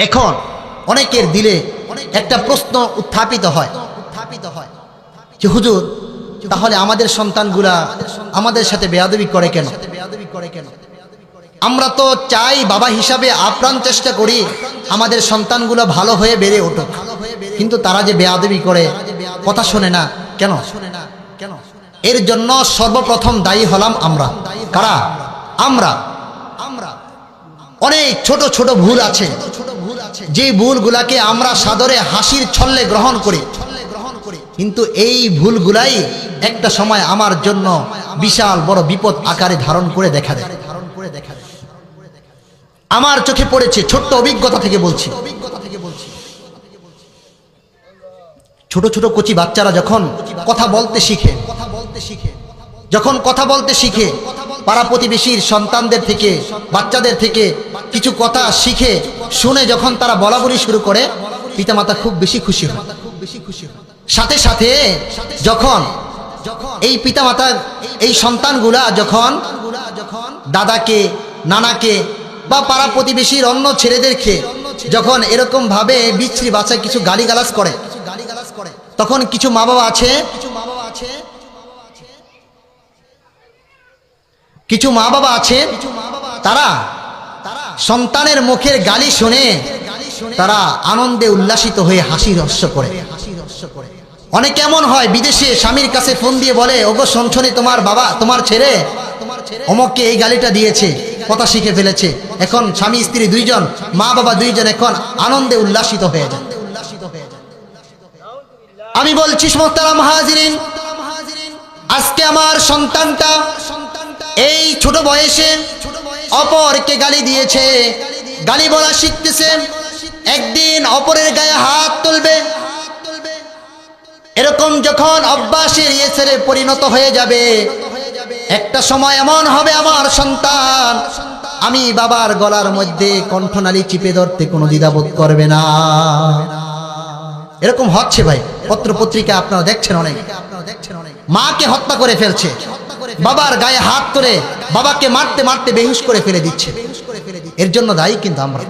এখন অনেকের দিলে একটা প্রশ্ন উত্থাপিত হয় যে হুজুর, তাহলে আমাদের সন্তানগুলা আমাদের সাথে বেয়াদবি করে কেন? আমরা তো চাই বাবা হিসাবে আপ্রাণ চেষ্টা করি আমাদের সন্তানগুলো ভালো হয়ে বেড়ে ওঠুক, কিন্তু তারা যে বেয়াদবি করে, কথা শোনে না কেন? এর জন্য সর্বপ্রথম দায়ী হলাম আমরা। কারা? আমরা। অনেক ছোট ছোট ভুল আছে, যে ভুলগুলাকে আমরা সাদরে হাসির ছল্লে গ্রহণ করি, কিন্তু এই ভুলগুলাই একটা সময় আমার জন্য বিশাল বড় বিপদ আকারে ধারণ করে দেখা দেয়। আমার চোখে পড়েছে, ছোট্ট অভিজ্ঞতা থেকে বলছি। ছোট ছোট কচি বাচ্চারা যখন কথা বলতে শিখে, পাড়া প্রতিবেশীর সন্তানদের থেকে, বাচ্চাদের থেকে কিছু কথা শিখে শুনে যখন তারা বলা বলি শুরু করে, পিতামাতা খুব বেশি খুশি হয়। সাথে সাথে যখন এই পিতামাতার এই সন্তানগুলা যখন দাদাকে, নানাকে বা পাড়া প্রতিবেশীর অন্য ছেলেদেরকে যখন এরকম ভাবে বিচ্ছিরি বাচ্চায় কিছু গালিগালাজ করে, তখন কিছু মা বাবা আছে তারা সন্তানের মুখের গালি শুনে তারা আনন্দে উল্লাসিত হয়ে হাসি রহস্য করে। অনেক এমন হয়, বিদেশে স্বামীর কাছে ফোন দিয়ে বলে, ওগো শুনছনি, তোমার বাবা, তোমার ছেলে অমুককে এই গালিটা দিয়েছে, কথা শিখে ফেলেছে। এখন স্বামী স্ত্রী দুইজন, মা বাবা দুইজন এখন আনন্দে উল্লাসিত হয়ে যায়। আমি বলছি মোহতারাম হাজিরিন, আজকে আমার সন্তানটা এই ছোট বয়সে অপরকে গালি দিয়েছে, গালি বলা শিখতেছে, একদিন অপরের গায়ে হাত তুলবে। এরকম যখন অভ্যাসের ইয়েসেরে পরিণত হয়ে যাবে, একটা সময় এমন হবে আমার সন্তান আমি বাবার গলার মধ্যে কণ্ঠনালী চিপে ধরতে কোনো দ্বিধাবোধ করবে না। এরকম হচ্ছে ভাই, পত্র পত্রিকা আপনারা দেখছেন, অনেক মাকে হত্যা করে ফেলছে, বাবার গায়ে হাত তুলে বাবাকে মারতে মারতে বেহুশ করে ফেলে দিচ্ছে। এর জন্য দায়ী কিন্তু আমরা।